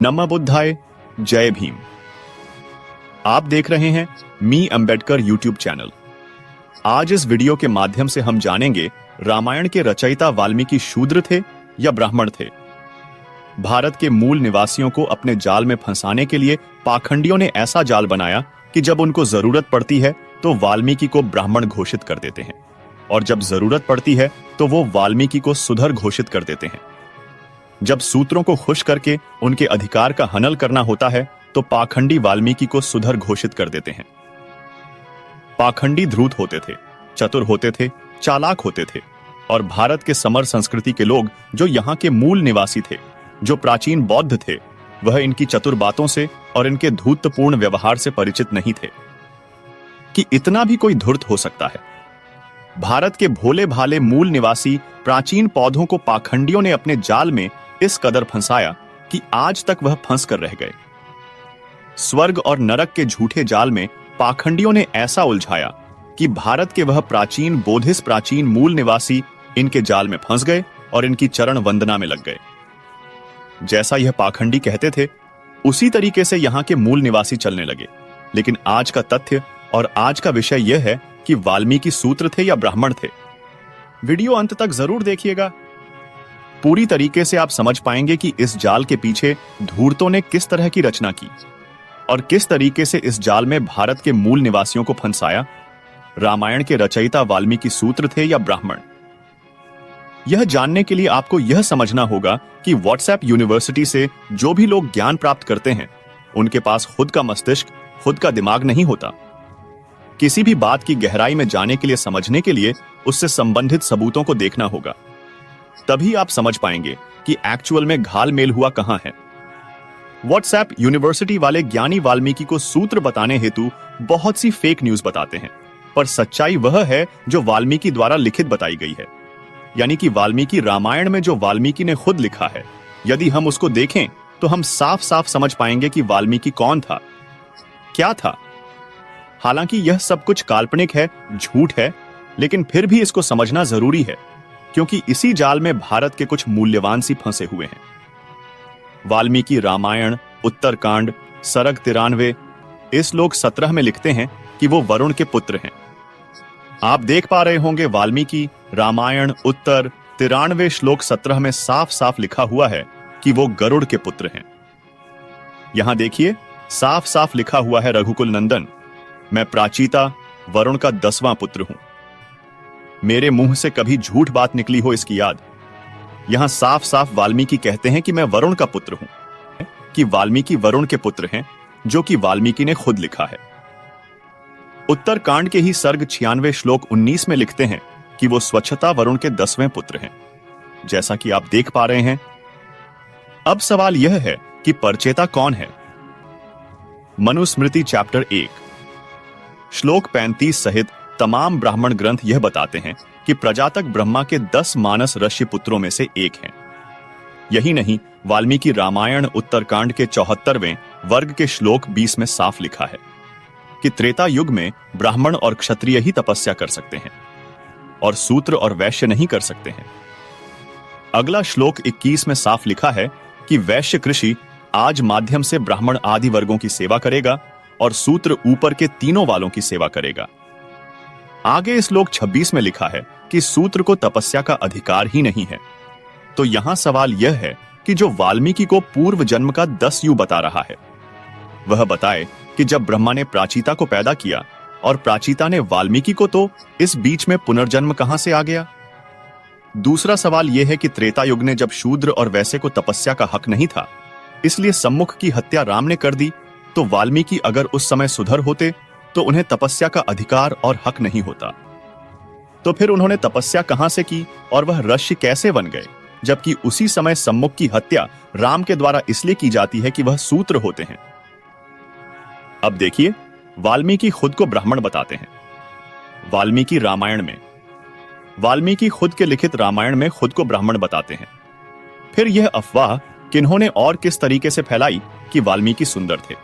नमः बुद्धाय, जय भीम। आप देख रहे हैं मी अंबेडकर यूट्यूब चैनल। आज इस वीडियो के माध्यम से हम जानेंगे रामायण के रचयिता वाल्मीकि शूद्र थे या ब्राह्मण थे। भारत के मूल निवासियों को अपने जाल में फंसाने के लिए पाखंडियों ने ऐसा जाल बनाया कि जब उनको जरूरत पड़ती है तो वाल्मीकि को ब्राह्मण घोषित कर देते हैं और जब जरूरत पड़ती है तो वो वाल्मीकि को सुधर घोषित कर देते हैं। जब सूत्रों को खुश करके उनके अधिकार का हनन करना होता है तो पाखंडी वाल्मीकि को सुधर घोषित कर देते हैं। पाखंडी धूर्त होते थे, चतुर होते थे, चालाक होते थे और भारत के समर संस्कृति के लोग जो यहाँ के मूल निवासी थे, जो प्राचीन बौद्ध थे, वह इनकी चतुर बातों से और इनके धूर्तपूर्ण व्यवहार से परिचित नहीं थे कि इतना भी कोई धूर्त हो सकता है। भारत के भोले भाले मूल निवासी प्राचीन पौधों को पाखंडियों ने अपने जाल में इस कदर फंसाया कि आज तक वह फंस कर रह गए। स्वर्ग और नरक के झूठे जाल में पाखंडियों ने ऐसा उलझाया कि भारत के वह प्राचीन बोधिस प्राचीन मूल निवासी इनके जाल में फंस गए और इनकी चरण वंदना में लग गए। जैसा यह पाखंडी कहते थे उसी तरीके से यहाँ के मूल निवासी चलने लगे। लेकिन आज का तथ्य और आज का विषय यह है कि वाल्मीकि सूत्र थे या ब्राह्मण थे। वीडियो अंत तक जरूर देखिएगा। पूरी तरीके से आप समझ पाएंगे कि इस जाल के पीछे धूर्तों ने किस तरह की रचना की और किस तरीके से इस जाल में भारत के मूल निवासियों को फंसाया। रामायण के रचयिता वाल्मीकि सूत्र थे या ब्राह्मण, यह जानने के लिए आपको यह समझना होगा कि व्हाट्सएप यूनिवर्सिटी से जो भी लोग ज्ञान प्राप्त करते हैं उनके पास खुद का मस्तिष्क, खुद का दिमाग नहीं होता। किसी भी बात की गहराई में जाने के लिए, समझने के लिए उससे संबंधित सबूतों को देखना होगा, तभी आप समझ पाएंगे कि एक्चुअल में घाल मेल हुआ कहां है। व्हाट्सएप यूनिवर्सिटी वाले ज्ञानी वाल्मीकि को सूत्र बताने हेतु बहुत सी फेक न्यूज बताते हैं, पर सच्चाई वह है जो वाल्मीकि द्वारा लिखित बताई गई है। यानी कि वाल्मीकि रामायण में जो वाल्मीकि ने खुद लिखा है, यदि हम उसको देखें तो हम साफ साफ समझ पाएंगे कि वाल्मीकि कौन था, क्या था। हालांकि यह सब कुछ काल्पनिक है, झूठ है, लेकिन फिर भी इसको समझना जरूरी है क्योंकि इसी जाल में भारत के कुछ मूल्यवान सी फंसे हुए हैं। वाल्मीकि रामायण, उत्तरकांड, सर्ग 93 इस श्लोक 17 में लिखते हैं कि वो वरुण के पुत्र हैं। आप देख पा रहे होंगे वाल्मीकि रामायण उत्तर 93 श्लोक 17 में साफ साफ लिखा हुआ है कि वो गरुड़ के पुत्र हैं। यहां देखिए, साफ साफ लिखा हुआ है, रघुकुल नंदन, मैं प्राचीता वरुण का 10वां पुत्र हूं। मेरे मुंह से कभी झूठ बात निकली हो इसकी याद। यहां साफ साफ वाल्मीकि कहते हैं कि मैं वरुण का पुत्र हूं, कि वाल्मीकि वरुण के पुत्र हैं, जो कि वाल्मीकि ने खुद लिखा है। उत्तरकांड के ही सर्ग 96 श्लोक 19 में लिखते हैं कि वो स्वच्छता वरुण के 10वें पुत्र हैं, जैसा कि आप देख पा रहे हैं। अब सवाल यह है कि परचेता कौन है। मनुस्मृति चैप्टर 1 श्लोक 35 सहित तमाम ब्राह्मण ग्रंथ यह बताते हैं कि प्रजातक ब्रह्मा के 10 मानस ऋषि पुत्रों में से एक हैं। यही नहीं, वाल्मीकि रामायण उत्तरकांड के 74वें वर्ग के श्लोक 20 में साफ लिखा है कि त्रेता युग में ब्राह्मण और क्षत्रिय ही तपस्या कर सकते हैं और सूत्र और वैश्य नहीं कर सकते हैं। अगला श्लोक 21 में साफ लिखा है कि वैश्य कृषि आज माध्यम से ब्राह्मण आदि वर्गों की सेवा करेगा और सूत्र ऊपर के तीनों वालों की सेवा करेगा। आगे श्लोक 26 में लिखा है कि सूत्र को तपस्या का अधिकार ही नहीं है। तो यहां सवाल यह है कि जो वाल्मीकि को पूर्व जन्म का 10 युग बता रहा है, वह बताए कि जब ब्रह्मा ने प्राचीता को पैदा किया और प्राचीता ने वाल्मीकि को, तो इस बीच में पुनर्जन्म कहां से आ गया। दूसरा सवाल यह है कि त्रेता युग ने जब शूद्र और वैश्य को तपस्या का हक नहीं था, इसलिए सम्मुख की हत्या राम ने कर दी, तो वाल्मीकि अगर उस समय सुधर होते तो उन्हें तपस्या का अधिकार और हक नहीं होता। तो फिर उन्होंने तपस्या कहां से की और वह ऋषि कैसे बन गए, जबकि उसी समय सम्मुख की हत्या राम के द्वारा इसलिए की जाती है कि वह सूत्र होते हैं। अब देखिए, वाल्मीकि खुद को ब्राह्मण बताते हैं। वाल्मीकि रामायण में, वाल्मीकि खुद के लिखित रामायण में खुद को ब्राह्मण बताते हैं। फिर यह अफवाह किन्होंने और किस तरीके से फैलाई कि वाल्मीकि सुंदर थे।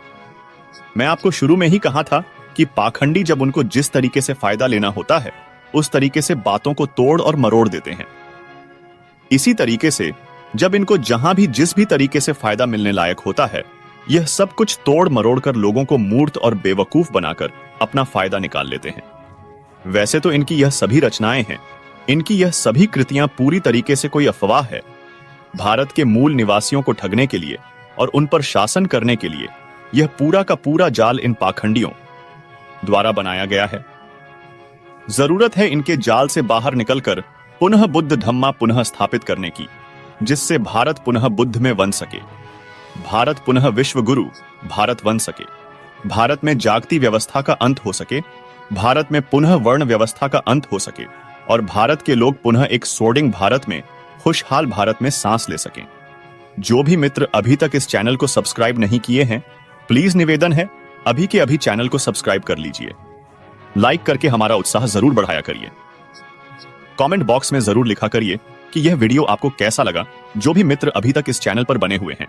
मैं आपको शुरू में ही कहा था कि पाखंडी जब उनको जिस तरीके से फायदा लेना होता है उस तरीके से बातों को तोड़ और मरोड़ देते हैं। इसी तरीके से जब इनको जहां भी जिस भी तरीके से फायदा मिलने लायक होता है, यह सब कुछ तोड़ मरोड़ कर लोगों को मूर्ख और बेवकूफ बनाकर अपना फायदा निकाल लेते हैं। वैसे तो इनकी यह सभी रचनाएं हैं, इनकी यह सभी कृतियां पूरी तरीके से कोई अफवाह है। भारत के मूल निवासियों को ठगने के लिए और उन पर शासन करने के लिए यह पूरा का पूरा जाल इन पाखंडियों द्वारा बनाया गया है। जरूरत है इनके जाल से बाहर निकलकर पुनः बुद्ध धम्मा पुनः स्थापित करने की, जिससे भारत पुनः बुद्ध में बन सके, भारत पुनः विश्व गुरु भारत बन सके, भारत में जागती व्यवस्था का अंत हो सके, भारत में पुनः वर्ण व्यवस्था का अंत हो सके और भारत के लोग पुनः एक स्वर्णिम भारत में, खुशहाल भारत में सांस ले सकें। जो भी मित्र अभी तक इस चैनल को सब्सक्राइब नहीं किए हैं, प्लीज निवेदन है अभी के अभी चैनल को सब्सक्राइब कर लीजिए। लाइक करके हमारा उत्साह जरूर बढ़ाया करिए। कमेंट बॉक्स में जरूर लिखा करिए कि यह वीडियो आपको कैसा लगा। जो भी मित्र अभी तक इस चैनल पर बने हुए हैं